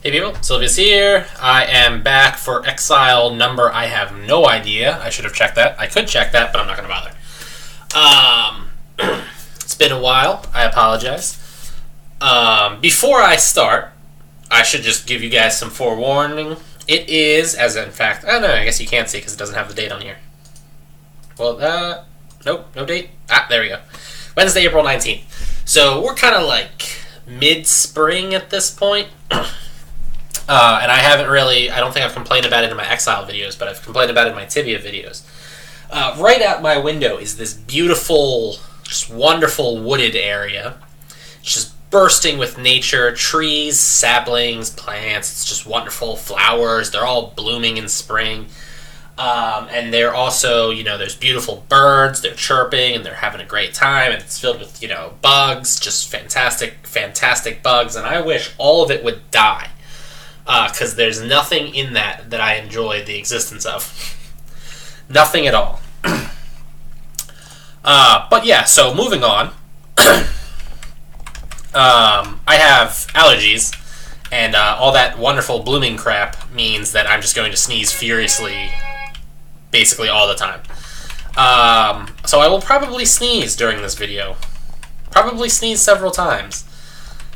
Hey people, Sylvia's here. I am back for Exile number. I have no idea. I should have checked that. I could check that, but I'm not going to bother. It's been a while. I apologize. Before I start, I should just give you guys some forewarning. It is, as in fact, oh no, I guess you can't see because it doesn't have the date on here. Well, nope, no date. There we go. Wednesday, April 19th. So we're kind of like mid-spring at this point. And I don't think I've complained about it in my Exile videos, but I've complained about it in my Tibia videos. Right out my window is this beautiful, just wonderful wooded area. It's just bursting with nature, trees, saplings, plants. It's just wonderful. Flowers, they're all blooming in spring. And they're also, there's beautiful birds, they're chirping, and they're having a great time, and it's filled with, bugs, just fantastic, fantastic bugs, and I wish all of it would die. Because there's nothing in that I enjoy the existence of. Nothing at all. But yeah, so moving on. I have allergies, and all that wonderful blooming crap means that I'm just going to sneeze furiously, basically all the time. So I will probably sneeze during this video. Probably sneeze several times.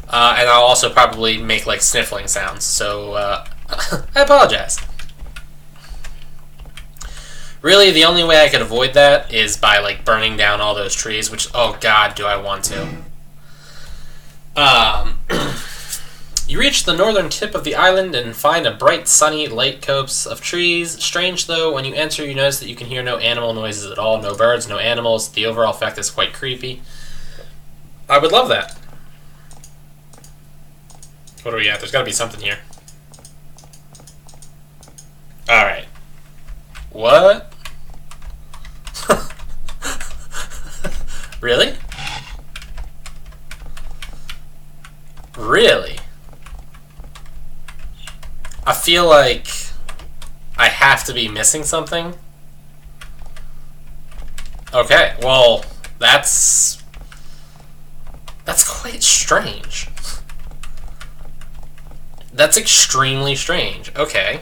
And I'll also probably make, like, sniffling sounds, so, I apologize. Really, the only way I could avoid that is by, like, burning down all those trees, which, oh god, do I want to. You reach the northern tip of the island and find a bright, sunny light copse of trees. Strange, though, when you enter, you notice that you can hear no animal noises at all, no birds, no animals. The overall effect is quite creepy. I would love that. What are we at? There's got to be something here. Alright. What? Really? Really? I feel like I have to be missing something. Okay, well, that's quite strange. That's extremely strange. Okay.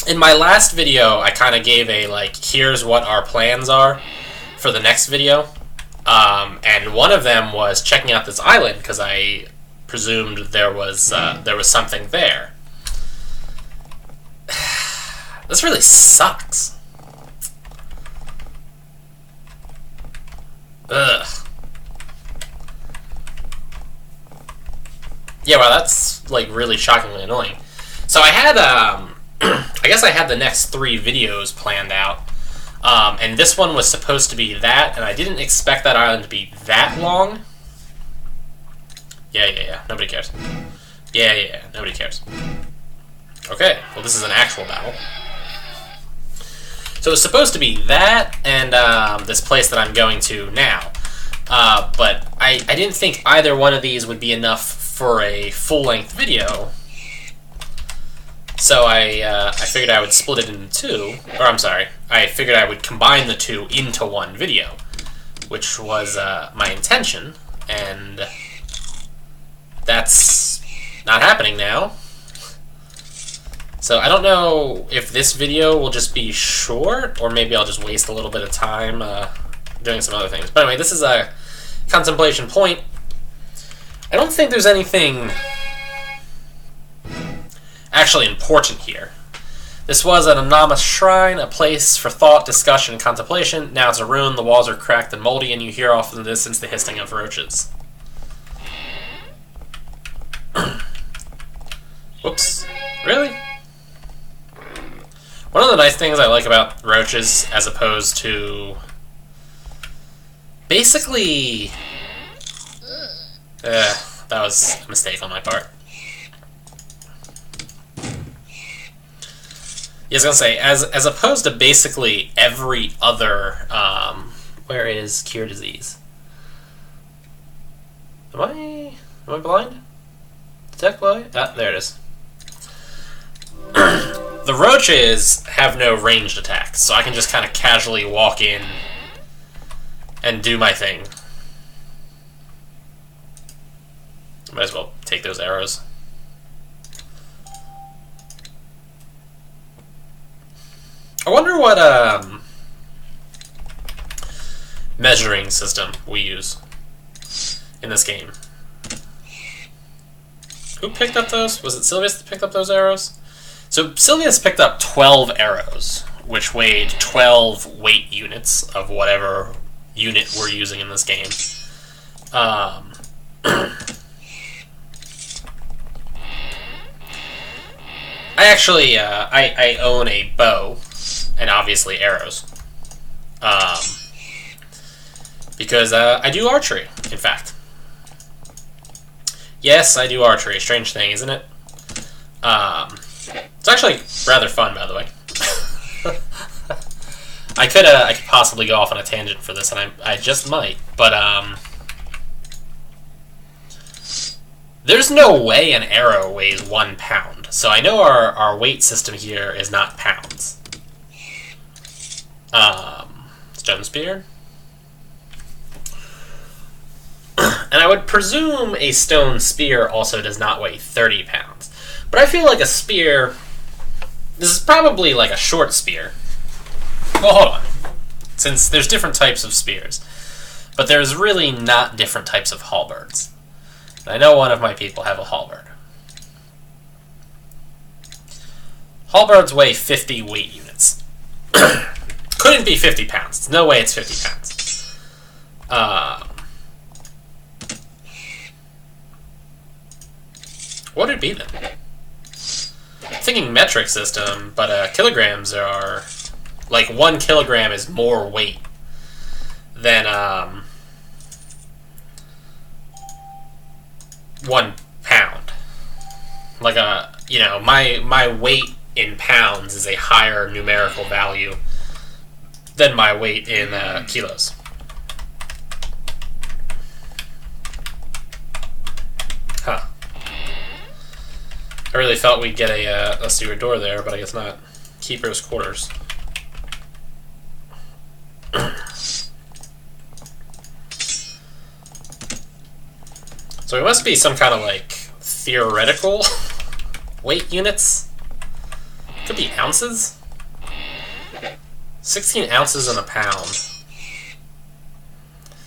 In my last video, I kind of gave a, like, here's what our plans are for the next video. And one of them was checking out this island, because I presumed there was something there. This really sucks. Ugh. Yeah, well, that's, like, really shockingly annoying. So I had, I guess I had the next 3 videos planned out. And this one was supposed to be that, and I didn't expect that island to be that long. Yeah, nobody cares. Yeah, nobody cares. Okay, well, this is an actual battle. So it's supposed to be that, and, this place that I'm going to now. But I didn't think either one of these would be enough for a full-length video, so I figured I would split it into 2, or I'm sorry, I figured I would combine the 2 into one video, which was my intention, and that's not happening now. So I don't know if this video will just be short, or maybe I'll just waste a little bit of time doing some other things. But anyway, this is a contemplation point. I don't think there's anything actually important here. This was an anonymous shrine, a place for thought, discussion, and contemplation. Now it's a ruin, the walls are cracked and moldy, and you hear off in the distance the hissing of roaches. Whoops. Really? One of the nice things I like about roaches, as opposed to basically... that was a mistake on my part. Yeah, I was gonna say, as opposed to basically every other, where is cure disease? Am I blind? Detect blind? Ah, there it is. The roaches have no ranged attacks, so I can just kind of casually walk in and do my thing. Might as well take those arrows. I wonder what measuring system we use in this game. Who picked up those? Was it Sylvius that picked up those arrows? So Sylvius picked up 12 arrows, which weighed 12 weight units of whatever unit we're using in this game. I actually, I own a bow, and obviously arrows. Because I do archery, in fact. Yes, I do archery. Strange thing, isn't it? It's actually rather fun, by the way. I could possibly go off on a tangent for this, and I just might, but there's no way an arrow weighs 1 pound, so I know our weight system here is not pounds. Stone spear. And I would presume a stone spear also does not weigh 30 pounds. But I feel like a spear... This is probably like a short spear. Well, hold on. Since there's different types of spears. But there's really not different types of halberds. And I know one of my people have a halberd. Halberds weigh 50 weight units. Couldn't be 50 pounds. There's no way it's 50 pounds. What would it be then? I'm thinking metric system, but kilograms are... Like, 1 kilogram is more weight than 1 pound. Like you know, my weight in pounds is a higher numerical value than my weight in kilos. Huh. I really thought we'd get a sewer door there, but I guess not. Keeper's quarters. So it must be some kind of, like, theoretical weight units. Could be ounces. 16 ounces in a pound.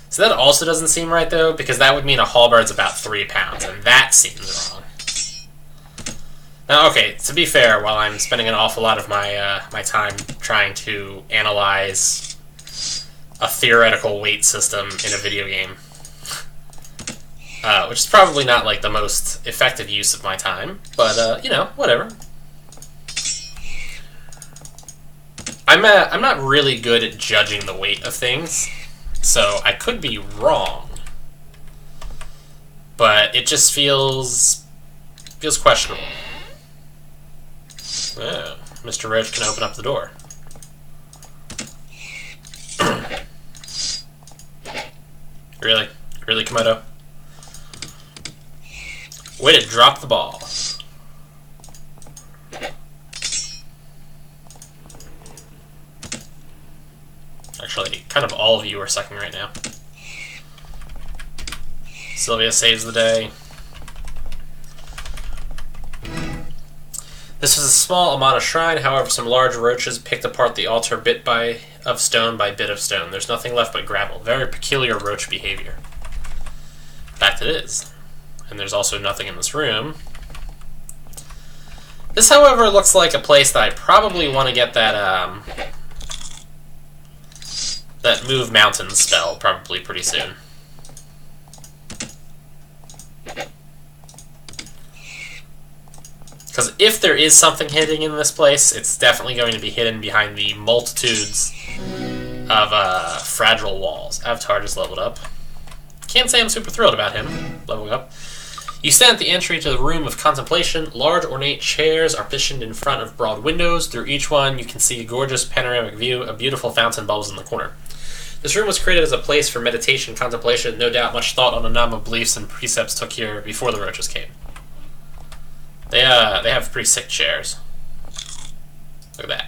So that also doesn't seem right, though, because that would mean a halberd's about 3 pounds, and that seems wrong. Now, okay, to be fair, while I'm spending an awful lot of my my time trying to analyze a theoretical weight system in a video game, which is probably not, like, the most effective use of my time, but, you know, whatever. I'm not really good at judging the weight of things, so I could be wrong. But it just feels questionable. Oh, Mr. Roach can open up the door. Really? Really, Komodo? Way to drop the ball. Actually, kind of all of you are sucking right now. Sylvia saves the day. This was a small Amana shrine, however some large roaches picked apart the altar bit of stone by bit of stone. There's nothing left but gravel. Very peculiar roach behavior. In fact, it is. And there's also nothing in this room. This, however, looks like a place that I probably want to get that, that Move Mountains spell probably pretty soon. Because if there is something hidden in this place, it's definitely going to be hidden behind the multitudes of fragile walls. Avatar just leveled up. Can't say I'm super thrilled about him leveling up. You stand at the entry to the room of contemplation. Large ornate chairs are positioned in front of broad windows. Through each one, you can see a gorgeous panoramic view. A beautiful fountain bubbles in the corner. This room was created as a place for meditation, contemplation. No doubt much thought on Anama beliefs and precepts took here before the roaches came. They have pretty sick chairs. Look at that.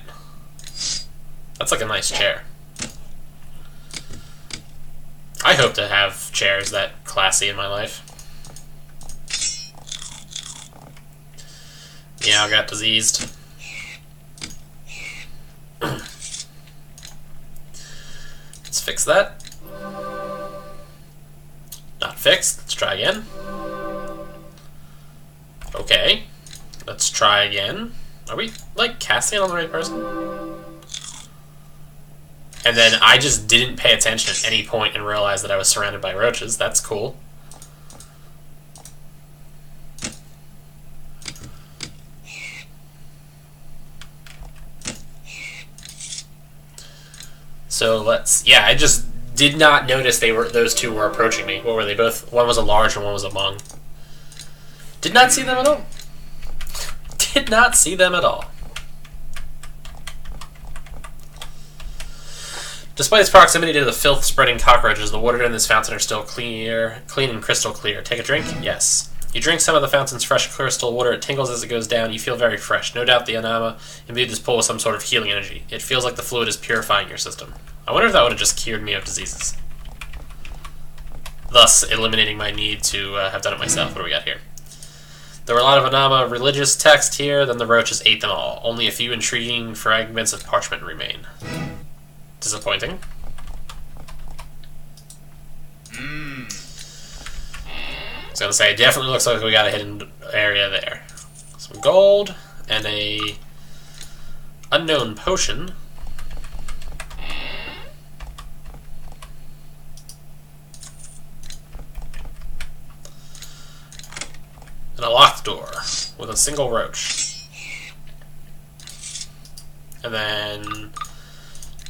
That's like a nice chair. I hope to have chairs that classy in my life. Yeah, I got diseased. Let's fix that. Not fixed. Let's try again. Okay. Let's try again. Are we, like, casting it on the right person? And then I just didn't pay attention at any point and realized that I was surrounded by roaches. That's cool. So let's... Yeah, I just did not notice those two were approaching me. What were they both? One was a large and one was a mung. Did not see them at all. Did not see them at all. Despite its proximity to the filth-spreading cockroaches, the water in this fountain are still clean and crystal clear. Take a drink? Yes. You drink some of the fountain's fresh crystal water. It tingles as it goes down. You feel very fresh. No doubt the Anama imbued this pool with some sort of healing energy. It feels like the fluid is purifying your system. I wonder if that would have just cured me of diseases, thus eliminating my need to have done it myself. What do we got here? There were a lot of Anama religious text here, then the roaches ate them all. Only a few intriguing fragments of parchment remain. Disappointing. I was gonna say, it definitely looks like we got a hidden area there. Some gold and a unknown potion. And a locked door with a single roach. And then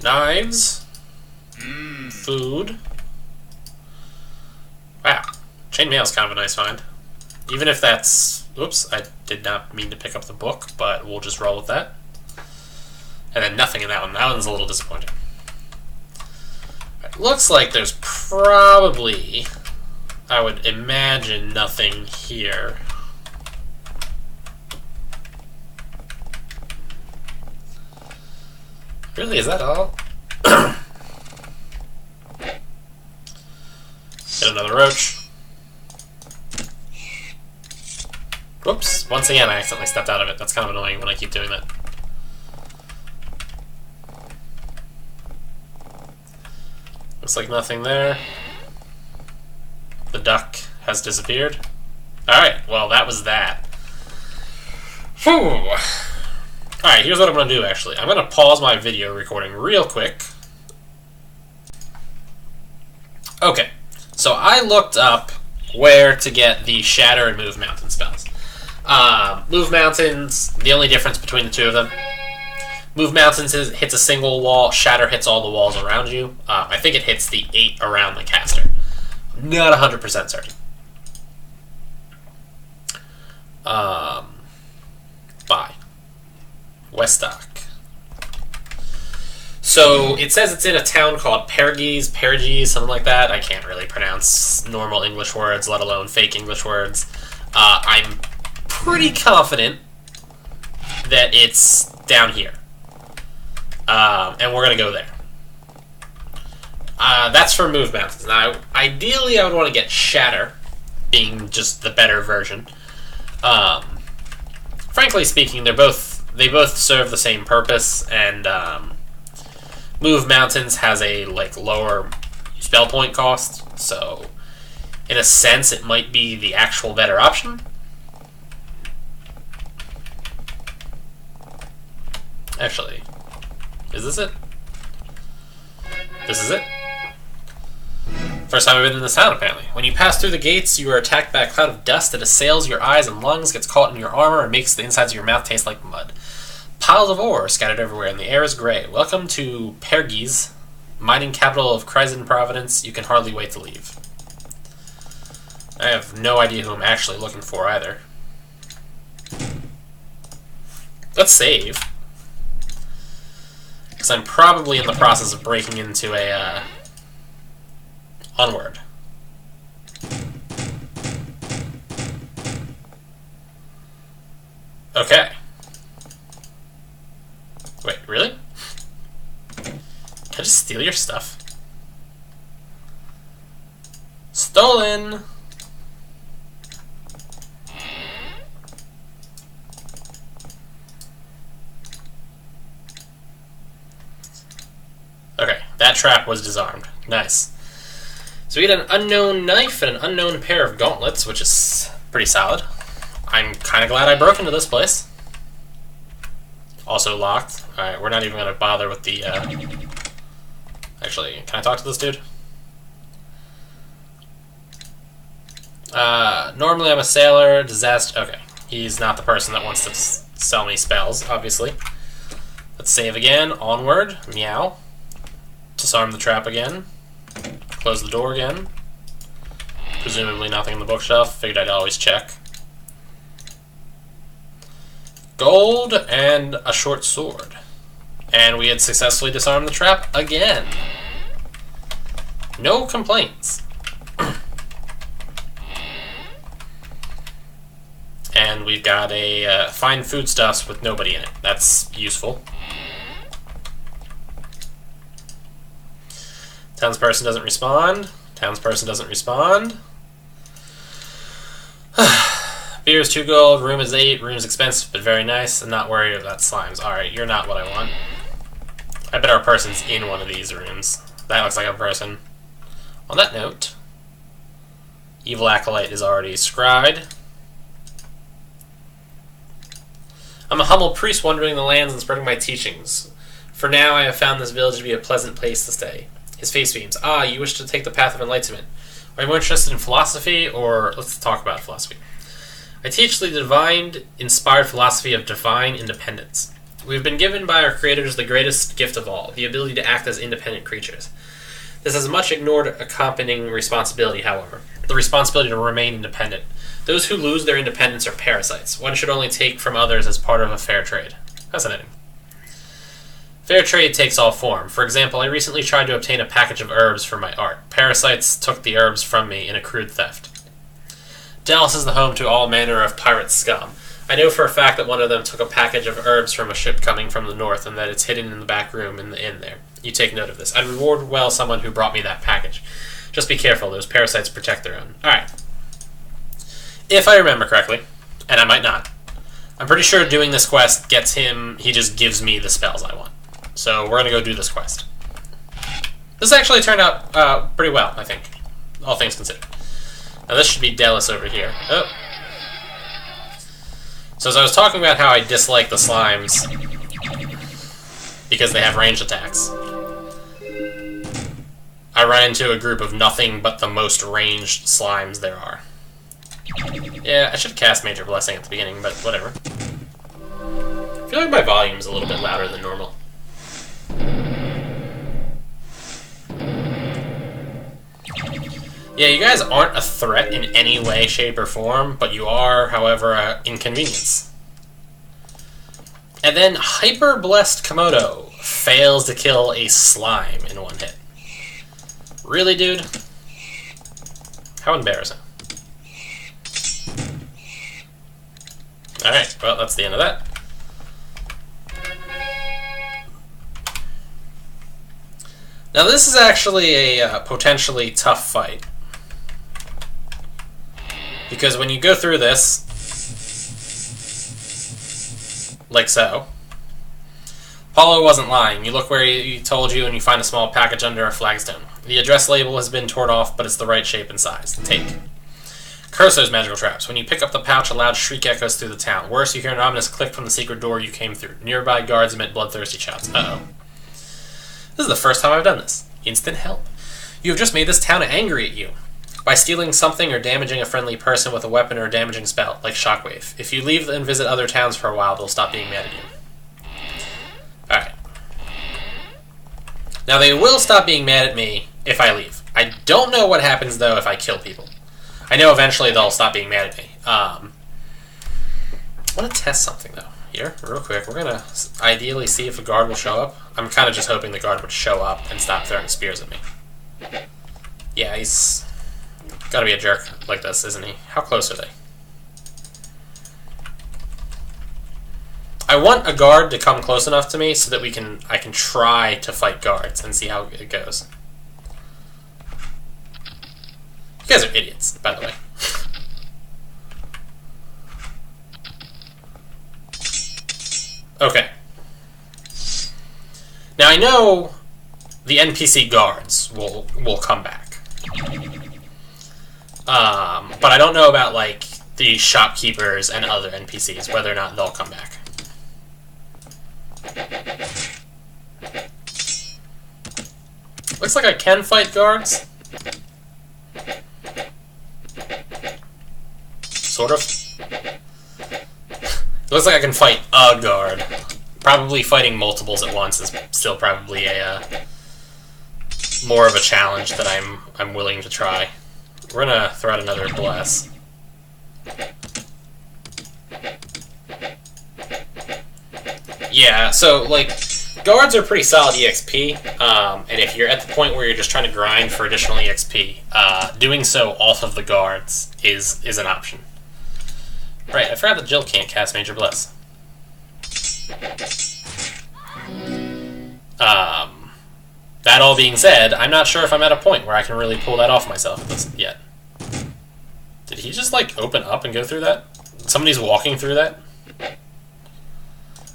knives. Food. Wow. Chainmail is kind of a nice find. Even if that's... Oops, I did not mean to pick up the book, but we'll just roll with that. And then nothing in that one. That one's a little disappointing. It looks like there's probably... I would imagine nothing here. Really, is that all? Get another roach. Whoops. Once again, I accidentally stepped out of it. That's kind of annoying when I keep doing that. Looks like nothing there. The duck has disappeared. Alright, well, that was that. Whew. Alright, here's what I'm going to do, actually. I'm going to pause my video recording real quick. Okay, so I looked up where to get the Shatter and Move Mountain spells. Move Mountains, the only difference between the two of them. Move Mountains hits a single wall, Shatter hits all the walls around you. I think it hits the 8 around the caster. Not 100% certain. Buy. Westdock. So, it says it's in a town called Perigis, something like that. I can't really pronounce normal English words, let alone fake English words. I'm pretty confident that it's down here. And we're going to go there. That's for Move Mountains. Now, ideally, I would want to get Shatter, being just the better version. Frankly speaking, they both serve the same purpose, and Move Mountains has a lower spell point cost, so in a sense, it might be the actual better option. Actually, is this it? This is it? First time I've been in this town, apparently. When you pass through the gates, you are attacked by a cloud of dust that assails your eyes and lungs, gets caught in your armor, and makes the insides of your mouth taste like mud. Piles of ore scattered everywhere, and the air is gray. Welcome to Perigis, mining capital of Kryzen Providence. You can hardly wait to leave. I have no idea who I'm actually looking for, either. Let's save. Because I'm probably in the process of breaking into a, Onward. Okay. Wait, really? Can I just steal your stuff? Stolen! that trap was disarmed. Nice. So we get an unknown knife and an unknown pair of gauntlets, which is pretty solid. I'm kind of glad I broke into this place. Also locked. Alright, we're not even going to bother with the... Actually, can I talk to this dude? Normally I'm a sailor. Disaster... Okay. He's not the person that wants to sell me spells, obviously. Let's save again. Onward. Meow. Disarm the trap again. Close the door again. Presumably nothing in the bookshelf. Figured I'd always check. Gold and a short sword. And we had successfully disarmed the trap again. No complaints. And we've got a find foodstuffs with nobody in it. That's useful. Townsperson doesn't respond. Townsperson doesn't respond. Beer is 2 gold, room is 8, room's expensive but very nice. I'm not worried about slimes. Alright, you're not what I want. I bet our person's in one of these rooms. That looks like a person. On that note, Evil Acolyte is already scryed. I'm a humble priest wandering the lands and spreading my teachings. For now I have found this village to be a pleasant place to stay. His face beams. Ah, you wish to take the path of enlightenment. Are you more interested in philosophy, or... Let's talk about philosophy. I teach the divine-inspired philosophy of divine independence. We have been given by our creators the greatest gift of all, the ability to act as independent creatures. This has much ignored accompanying responsibility, however. The responsibility to remain independent. Those who lose their independence are parasites. One should only take from others as part of a fair trade. Fascinating. Fair trade takes all form. For example, I recently tried to obtain a package of herbs for my art. Parasites took the herbs from me in a crude theft. Dallas is the home to all manner of pirate scum. I know for a fact that one of them took a package of herbs from a ship coming from the north and that it's hidden in the back room in the inn there. You take note of this. I'd reward well someone who brought me that package. Just be careful, those parasites protect their own. Alright. If I remember correctly, and I might not, I'm pretty sure doing this quest gets him, he just gives me the spells I want. So we're going to go do this quest. This actually turned out pretty well, I think, all things considered. Now this should be Dallas over here. Oh. So as I was talking about how I dislike the slimes because they have ranged attacks, I ran into a group of nothing but the most ranged slimes there are. Yeah, I should have cast Major Blessing at the beginning, but whatever. I feel like my volume's a little bit louder than normal. Yeah, you guys aren't a threat in any way, shape, or form, but you are, however, an inconvenience. And then Hyper Blessed Komodo fails to kill a slime in one hit. Really, dude? How embarrassing. Alright, well, that's the end of that. Now, this is actually a potentially tough fight. Because when you go through this, like so, Paulo wasn't lying. You look where he told you and you find a small package under a flagstone. The address label has been torn off, but it's the right shape and size. Take. Curse those magical traps. When you pick up the pouch, a loud shriek echoes through the town. Worse, you hear an ominous click from the secret door you came through. Nearby guards emit bloodthirsty shouts. Uh-oh. This is the first time I've done this. Instant help. You have just made this town angry at you by stealing something or damaging a friendly person with a weapon or a damaging spell, like Shockwave. If you leave and visit other towns for a while, they'll stop being mad at you. Alright. Now, they will stop being mad at me if I leave. I don't know what happens, though, if I kill people. I know eventually they'll stop being mad at me. I want to test something, though. Here, real quick. We're going to ideally see if a guard will show up. I'm kind of just hoping the guard would show up and stop throwing spears at me. Yeah, he's got to be a jerk like this, isn't he? How close are they? I want a guard to come close enough to me so that I can try to fight guards and see how it goes. You guys are idiots, by the way. Okay. Now I know the NPC guards will come back. But I don't know about like the shopkeepers and other NPCs, whether or not they'll come back. Looks like I can fight guards. Sort of. It looks like I can fight a guard. Probably fighting multiples at once is still probably a more of a challenge that I'm willing to try. We're gonna throw out another bless. Yeah, so like guards are pretty solid EXP, and if you're at the point where you're just trying to grind for additional EXP, doing so off of the guards is an option. Right, I forgot that Jill can't cast Major Bless. That all being said, I'm not sure if I'm at a point where I can really pull that off myself yet. Did he just, like, open up and go through that? Somebody's walking through that?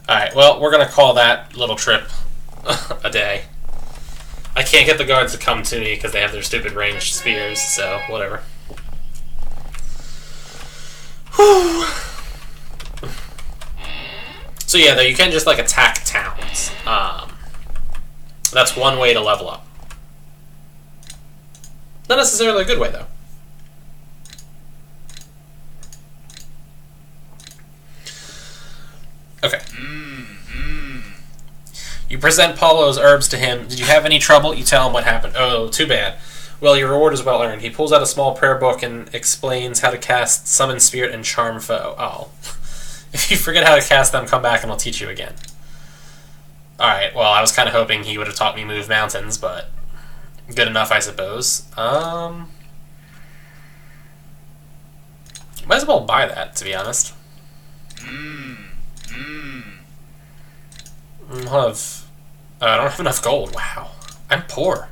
Alright, well, we're gonna call that little trip a day. I can't get the guards to come to me because they have their stupid ranged spears, so whatever. Whew. So yeah, though, you can just, like, attack towns. That's one way to level up. Not necessarily a good way, though. Okay. You present Paulo's herbs to him. Did you have any trouble? You tell him what happened. Oh, too bad. Well, your reward is well earned. He pulls out a small prayer book and explains how to cast Summon Spirit and Charm Foe. Oh. If you forget how to cast them, come back and I'll teach you again. Alright, well, I was kind of hoping he would have taught me Move Mountains, but good enough, I suppose. Might as well buy that, to be honest. I don't have enough gold. Wow. I'm poor.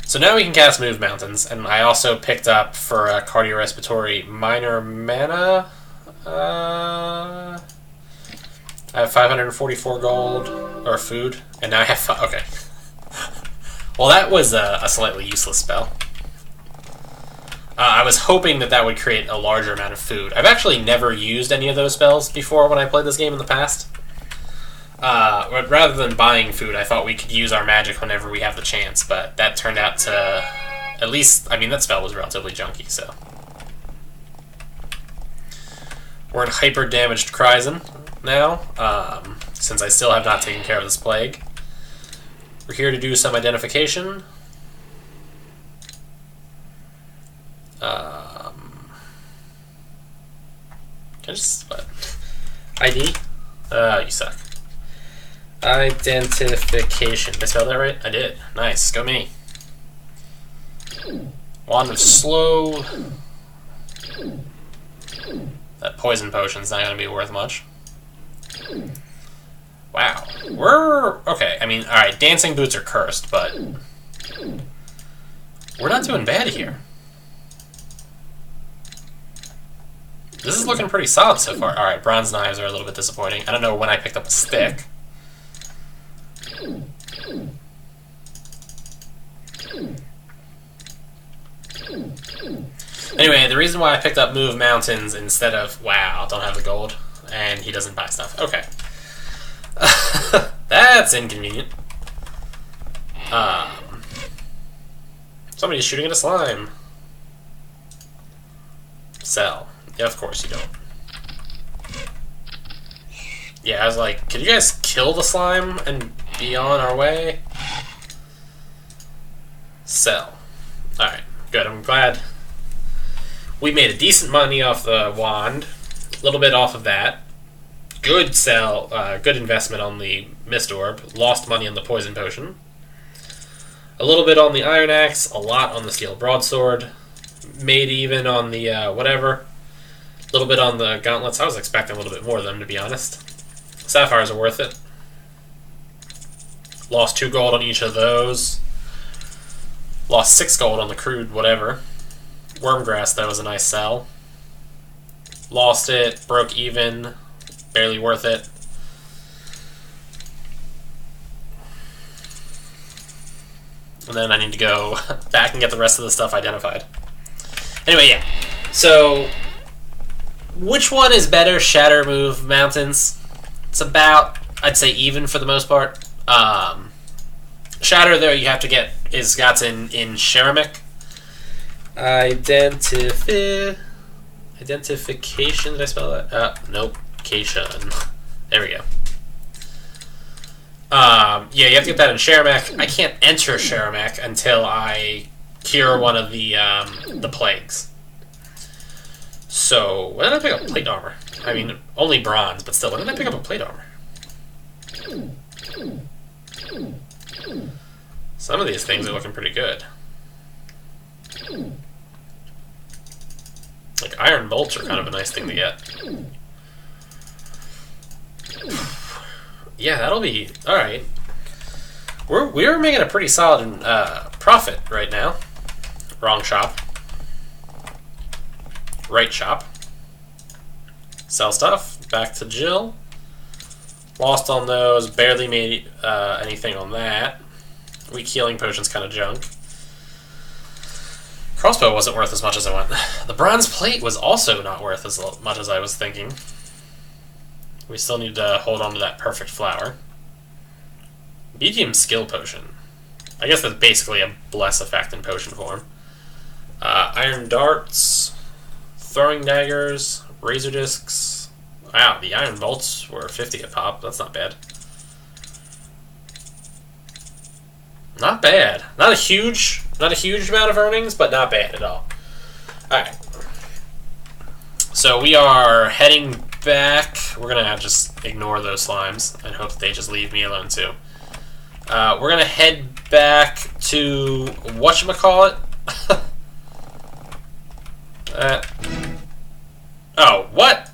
So now we can cast Move Mountains, and I also picked up for cardiorespiratory minor mana. I have 544 gold, or food, and now I have okay. Well, that was a slightly useless spell. I was hoping that that would create a larger amount of food. I've actually never used any of those spells before when I played this game in the past. But rather than buying food, I thought we could use our magic whenever we have the chance, but that turned out to, at least, I mean, that spell was relatively junky, so. We're in hyper-damaged Kryzen now, since I still have not taken care of this plague. We're here to do some identification. Can I just, what? ID? You suck. Identification. Did I spell that right? I did. Nice. Go me. Wand of Slow. That poison potion's not going to be worth much. Wow. We're... okay, I mean, alright, dancing boots are cursed, but... we're not doing bad here. This is looking pretty solid so far. Alright, bronze knives are a little bit disappointing. I don't know when I picked up a stick. Anyway, the reason why I picked up Move Mountains instead of... wow, don't have the gold. And he doesn't buy stuff. Okay. That's inconvenient. Somebody's shooting at a slime. Sell. Yeah, of course you don't. Yeah, I was like, could you guys kill the slime and be on our way? Sell. Alright, good. I'm glad we made a decent money off the wand. A little bit off of that. Good sell, good investment on the Mist Orb. Lost money on the Poison Potion. A little bit on the Iron Axe. A lot on the Steel Broadsword. Made even on the whatever. A little bit on the Gauntlets. I was expecting a little bit more of them, to be honest. Sapphires are worth it. Lost 2 gold on each of those. Lost 6 gold on the crude whatever. Wormgrass, that was a nice sell. Lost it, broke even, barely worth it. And then I need to go back and get the rest of the stuff identified. Anyway, yeah. So, which one is better, Shatter, Move, Mountains? It's about, I'd say, even for the most part. Shatter, though, you have to get is got in Sheramic. Identification, did I spell that? Nope. Cation. There we go. Yeah, you have to get that in Sheramic. I can't enter Sheramic until I cure one of the plagues. So, when did I pick up plate armor? I mean, only bronze, but still, when did I pick up a plate armor? Some of these things are looking pretty good. Like, iron bolts are kind of a nice thing to get. Yeah, that'll be... Alright. We're making a pretty solid profit right now. Wrong shop. Right shop. Sell stuff. Back to Jill. Lost on those. Barely made anything on that. Weak healing potion's kind of junk. Crossbow wasn't worth as much as I went. The bronze plate was also not worth as much as I was thinking. We still need to hold on to that perfect flower. Medium skill potion. I guess that's basically a bless effect in potion form. Iron darts, throwing daggers, razor discs. Wow, the iron bolts were 50 a pop. That's not bad. Not bad. Not a huge amount of earnings, but not bad at all. Alright. So we are heading back. We're gonna just ignore those slimes and hope that they just leave me alone too. We're gonna head back to whatchamacallit. Oh, what?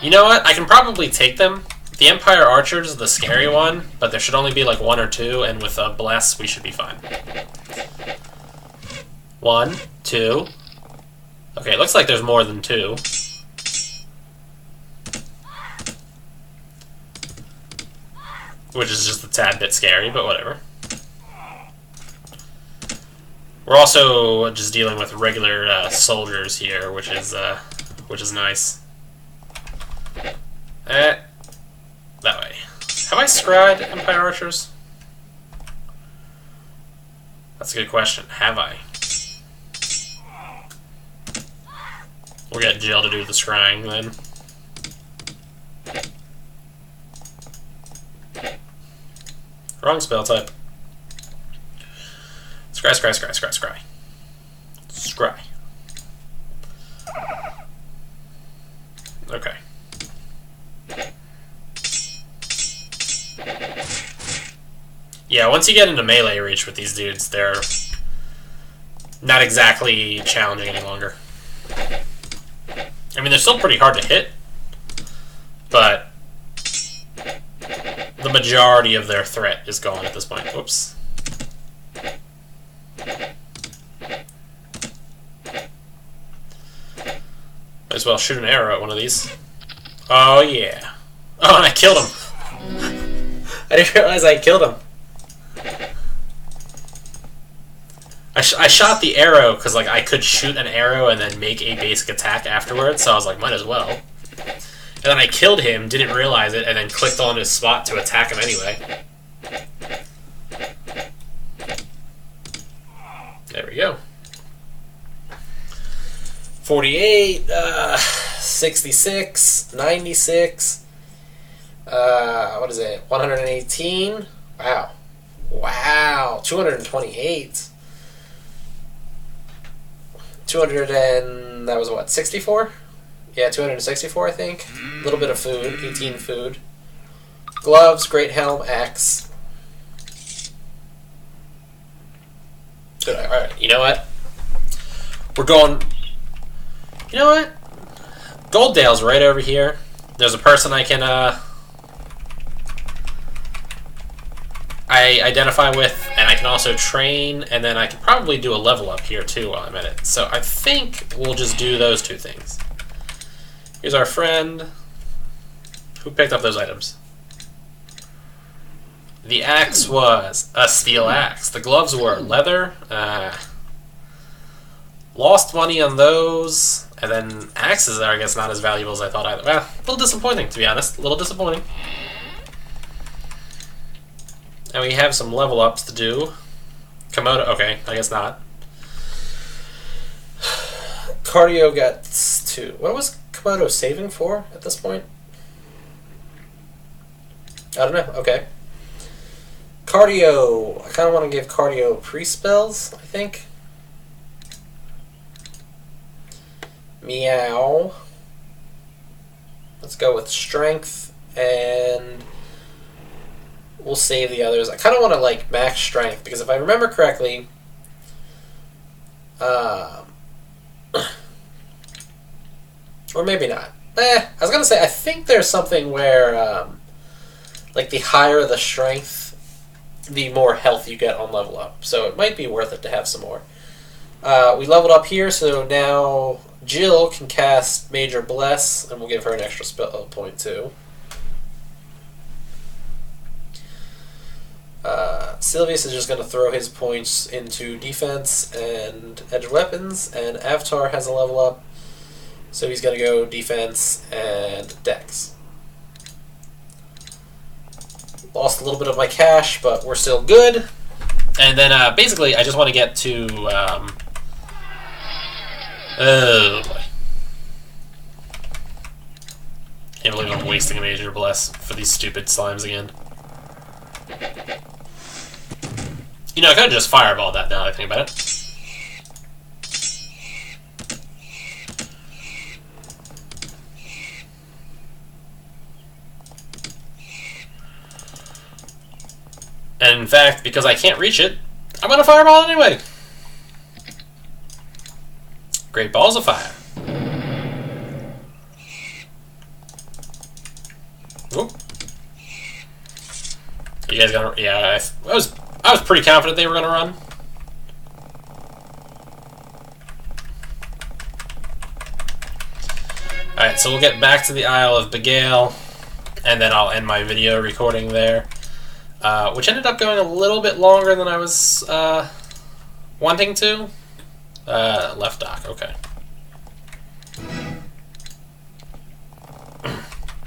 You know what? I can probably take them. The Empire Archers is the scary one, but there should only be like 1 or 2, and with a bless, we should be fine. 1, 2. Okay, it looks like there's more than 2. Which is just a tad bit scary, but whatever. We're also just dealing with regular soldiers here, which is nice. That way. Have I scried Empire Archers? That's a good question. Have I? We'll get Jill to do the scrying then. Wrong spell type. Scry, scry, scry, scry, scry. Scry. Okay. Yeah, once you get into melee reach with these dudes, they're not exactly challenging any longer. I mean, they're still pretty hard to hit, but the majority of their threat is gone at this point. Whoops. Might as well shoot an arrow at one of these. Oh, yeah. Oh, and I killed him. I didn't realize I killed him. I shot the arrow because like I could shoot an arrow and then make a basic attack afterwards, so I was like, might as well. And then I killed him, didn't realize it, and then clicked on his spot to attack him anyway. There we go. 48, 66, 96, what is it, 118? Wow. Wow, 228. 200 and, that was what, 64? Yeah, 264, I think. A little bit of food, 18 food. Gloves, great helm, axe. Good, alright, you know what? We're going... You know what? Golddale's right over here. There's a person I can, I identify with, and I can also train, and then I can probably do a level up here too while I'm at it. So I think we'll just do those two things. Here's our friend. Who picked up those items? The axe was a steel axe. The gloves were leather. Lost money on those. And then axes are, I guess, not as valuable as I thought either. Well, a little disappointing, to be honest. A little disappointing. And we have some level ups to do. Komodo, okay, I guess not. Cardio got 2. What was Komodo saving for at this point? I don't know, okay. Cardio, I kind of want to give Cardio pre-spells, I think. Meow. Let's go with Strength, and we'll save the others. I kind of want to, like, max Strength, because if I remember correctly, or maybe not. I was going to say, I think there's something where, like, the higher the Strength, the more health you get on level up. So it might be worth it to have some more. We leveled up here, so now Jill can cast Major Bless, and we'll give her an extra spell point too. Sylvius is just going to throw his points into defense and edge weapons, and Avatar has a level up, so he's going to go defense and dex. Lost a little bit of my cash, but we're still good. And then basically I just want to get to... oh boy. Can't believe I'm wasting a Major Bless for these stupid slimes again. You know, I could have just fireballed that now that I think about it. And in fact, because I can't reach it, I'm gonna fireball it anyway. Great balls of fire. Oop. You guys gonna? Yeah, I was pretty confident they were gonna run. All right, so we'll get back to the Isle of Begale, and then I'll end my video recording there. Which ended up going a little bit longer than I was wanting to. Left dock, okay.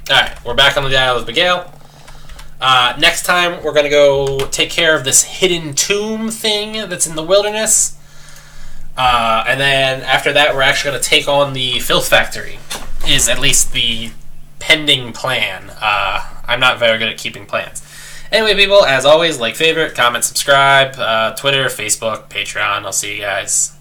Alright, we're back on the Isle of Begale. Next time, we're going to go take care of this hidden tomb thing that's in the wilderness. And then after that, we're actually going to take on the Filth Factory, is at least the pending plan. I'm not very good at keeping plans. Anyway, people, as always, like, favorite, comment, subscribe, Twitter, Facebook, Patreon. I'll see you guys.